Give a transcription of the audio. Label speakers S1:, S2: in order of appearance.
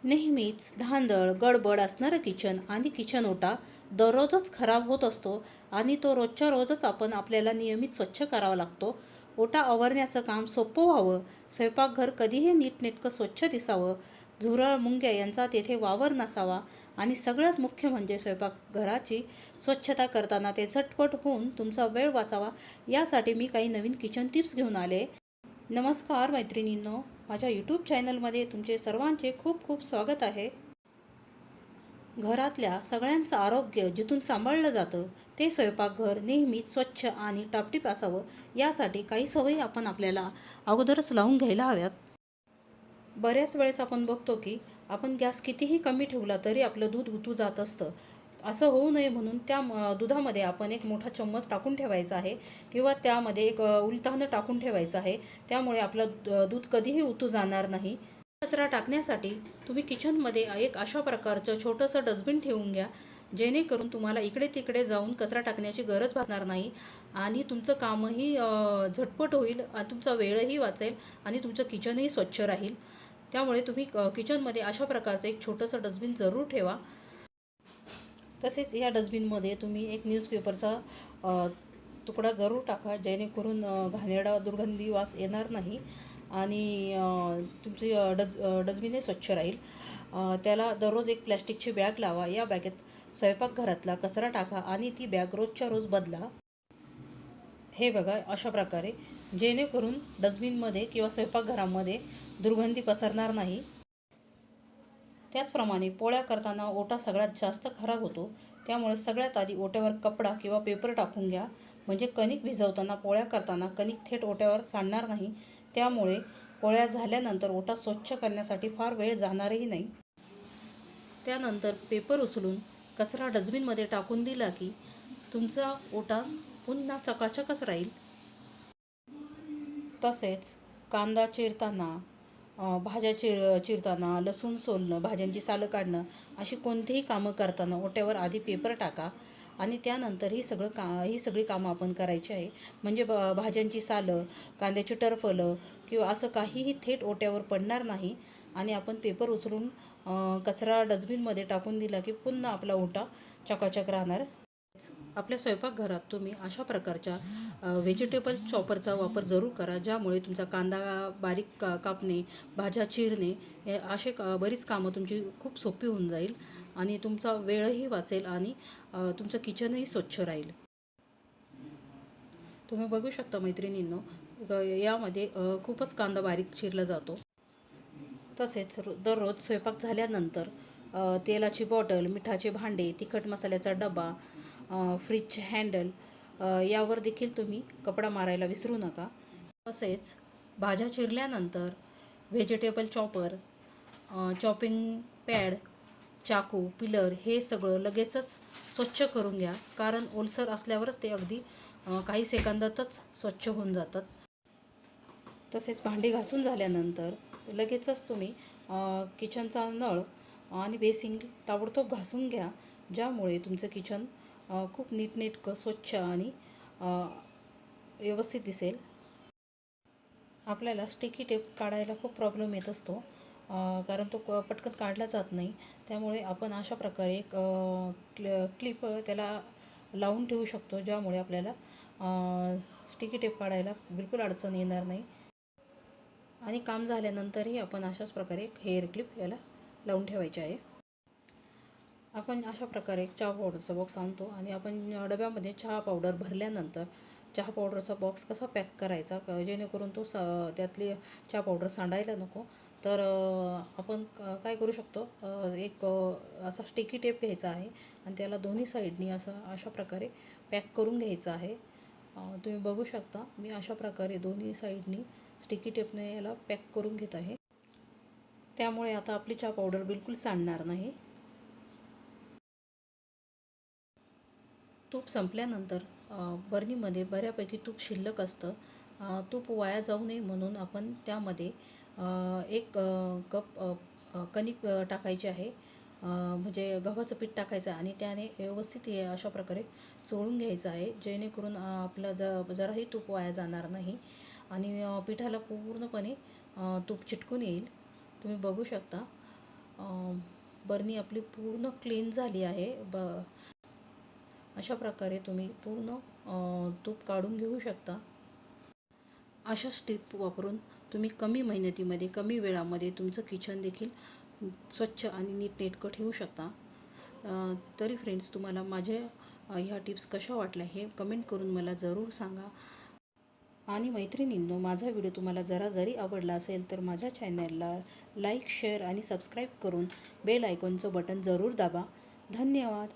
S1: नेहमीच धांदळ गडबड असणारं किचन आणि किचन ओटा दररोजच खराब होत असतो आणि तो रोजच्या रोजच आपण आपल्याला नियमित स्वच्छ करावा लागतो. ओटा आवरण्याचं काम सोपं व्हावं, स्वयंपाकघर कधीही नीटनेटकं स्वच्छ दिसावं, झुरळ मुंग्या यांचा तेथे वावर नसावा आणि सगळ्यात मुख्य म्हणजे स्वयंपाकघराची स्वच्छता करताना ते झटपट होऊन तुमचा वेळ वाचावा, यासाठी मी काही नवीन किचन टिप्स घेऊन आले. नमस्कार मैत्रिणींनो, माझ्या यूट्यूब चॅनलमध्ये तुमचे सर्वांचे खूप खूप स्वागत आहे. घरातल्या सगळ्यांचं आरोग्य जिथून सांभाळलं जातं ते स्वयंपाकघर नेहमीच स्वच्छ आणि टापटीप असावं, यासाठी काही सवयी आपण आपल्याला अगोदरच लावून घ्यायला हव्यात. बऱ्याच वेळेस आपण बघतो की आपण गॅस कितीही कमी ठेवला तरी आपलं दूध उतू जात असतं. असं होऊ नये म्हणून त्या दुधामध्ये आपण एक मोठा चम्मच टाकून ठेवायचा आहे किंवा त्यामध्ये एक उलथानं टाकून ठेवायचं आहे. त्यामुळे आपलं दूध कधीही उतू जाणार नाही. कचरा टाकण्यासाठी तुम्ही किचनमध्ये एक अशा प्रकारचं छोटंसं डस्टबिन ठेवून घ्या, जेणेकरून तुम्हाला इकडे तिकडे जाऊन कचरा टाकण्याची गरज भासणार नाही आणि तुमचं कामही झटपट होईल आणि तुमचा वेळही वाचेल आणि तुमचं किचनही स्वच्छ राहील. त्यामुळे तुम्ही किचनमध्ये अशा प्रकारचं एक छोटंसं डस्टबिन जरूर ठेवा. तसेच या डस्टबिनमध्ये तुम्ही एक न्यूजपेपरचा तुकडा जरूर टाका, जेणेकरून घाणेरडा दुर्गंधी वास येणार नाही आणि तुमची डस्टबिनही स्वच्छ राहील. त्याला दररोज एक प्लॅस्टिकची बॅग लावा. या बॅगेत स्वयंपाकघरातला कचरा टाका आणि ती बॅग रोजच्या रोज बदला. हे बघा अशा प्रकारे, जेणेकरून डस्टबिनमध्ये किंवा स्वयंपाकघरामध्ये दुर्गंधी पसरणार नाही. त्याचप्रमाणे पोळ्या करताना ओटा सगळ्यात जास्त खराब होतो. त्यामुळे सगळ्यात आधी ओट्यावर कपडा किंवा पेपर टाकून घ्या, म्हणजे कणिक भिजवताना पोळ्या करताना कणिक थेट ओट्यावर सांडणार नाही. त्यामुळे पोळ्या झाल्यानंतर ओटा स्वच्छ करण्यासाठी फार वेळ जाणारही नाही. त्यानंतर पेपर उचलून कचरा डस्टबिनमध्ये टाकून दिला की तुमचा ओटा पुन्हा चकाचकच राहील. तसेच कांदा चिरताना, भाज्या चिरताना, लसूण सोलणं, भाज्यांची सालं काढणं, अशी कोणतीही कामं करताना ओट्यावर आधी पेपर टाका आणि त्यानंतर ही सगळी कामं आपण करायची आहे. म्हणजे भाज्यांची सालं, कांद्याची टरफलं किंवा असं काहीही थेट ओट्यावर पडणार नाही आणि आपण पेपर उचलून कचरा डस्टबिनमध्ये टाकून दिला की पुन्हा आपला ओटा चकाचक राहणार. आपल्या स्वयंपाकघरात तुम्ही अशा प्रकारच्या व्हेजिटेबल चॉपरचा वापर जरूर करा, ज्यामुळे तुमचा कांदा बारीक कापणे, भाज्या चिरणे असे बरीच कामं तुमची खूप सोपी होऊन जाईल आणि तुमचा वेळही वाचेल आणि तुमचं किचनही स्वच्छ राहील. तुम्ही बघू शकता मैत्रिणींनो, यामध्ये खूपच कांदा बारीक चिरला जातो. तसेच दररोज स्वयंपाक झाल्यानंतर तेलाची बॉटल, मिठाचे भांडे, तिखट मसाल्याचा डबा, फ्रीजचे हँडल यावर देखील तुम्ही कपडा मारायला विसरू नका. तसेच भाज्या चिरल्यानंतर व्हेजिटेबल चॉपर, चॉपिंग पॅड, चाकू, पिलर हे सगळं लगेचच स्वच्छ करून घ्या, कारण ओलसर असल्यावरच ते अगदी काही सेकंदातच स्वच्छ होऊन जातात. तसेच भांडी घासून झाल्यानंतर लगेचच तुम्ही किचनचा नळ आणि बेसिंग ताबडतोब घासून घ्या, ज्यामुळे तुमचं किचन खूप नीटनेटकं, स्वच्छ आणि व्यवस्थित दिसेल. आपल्याला स्टिकी टेप काढायला खूप प्रॉब्लेम येत असतो, कारण तो पटकन काढला जात नाही. त्यामुळे आपण अशा प्रकारे एक क्लिप त्याला लावून ठेवू शकतो, ज्यामुळे आपल्याला स्टिकी टेप काढायला बिलकुल अडचण येणार नाही आणि काम झाल्यानंतरही आपण अशाच प्रकारे एक हेअर क्लिप याला लावून ठेवायचे आहे. आपण अशा प्रकारे चहा पावडरचा बॉक्स आणतो आणि आपण डब्यामध्ये चहा पावडर भरल्यानंतर चहा पावडरचा बॉक्स कसा पॅक करायचा, जेणेकरून तो त्यातली चहा पावडर सांडायला नको. तर आपण काय करू शकतो, एक असा स्टिकी टेप घ्यायचा आहे आणि त्याला दोन्ही साईडनी अशा प्रकारे पॅक करून घ्यायचं आहे. तुम्ही बघू शकता, मी अशा प्रकारे दोन्ही साईडनी स्टिकी टेपने याला पॅक करून घेत आहे. त्यामुळे आता आपली चहा पावडर बिलकुल सांडणार नाही. तूप संपल्यानंतर बर्नीमध्ये बऱ्यापैकी तूप शिल्लक असतं. तूप वाया जाऊ नये म्हणून आपण त्यामध्ये एक कप कणिक टाकायची आहे, म्हणजे गव्हाचं पीठ टाकायचं आणि त्याने व्यवस्थित अशा प्रकारे चोळून घ्यायचं आहे, जेणेकरून आपलं जराही तूप वाया जाणार नाही आणि पिठाला पूर्णपणे तूप चिटकून येईल. तुम्ही बघू शकता. बरणी आपली पूर्ण क्लीन झाली आहे. अशा प्रकारे तुम्ही पूर्ण तूप काढून घेऊ शकता. अशा स्टेप वापरून तुम्ही कमी मेहनतीमध्ये कमी वेळामध्ये तुमचं किचन देखील स्वच्छ आणि नीटनेटकं ठेवू शकता. तरी फ्रेंड्स, तुम्हाला माझ्या ह्या टिप्स कशा वाटल्या हे कमेंट करून मला जरूर सांगा. आणि मैत्रिणींनो, माझा व्हिडिओ तुम्हाला जरी आवडला असेल तर माझ्या चॅनलला लाईक, शेअर आणि सबस्क्राईब करून बेल आयकॉनचं बटन जरूर दाबा. धन्यवाद.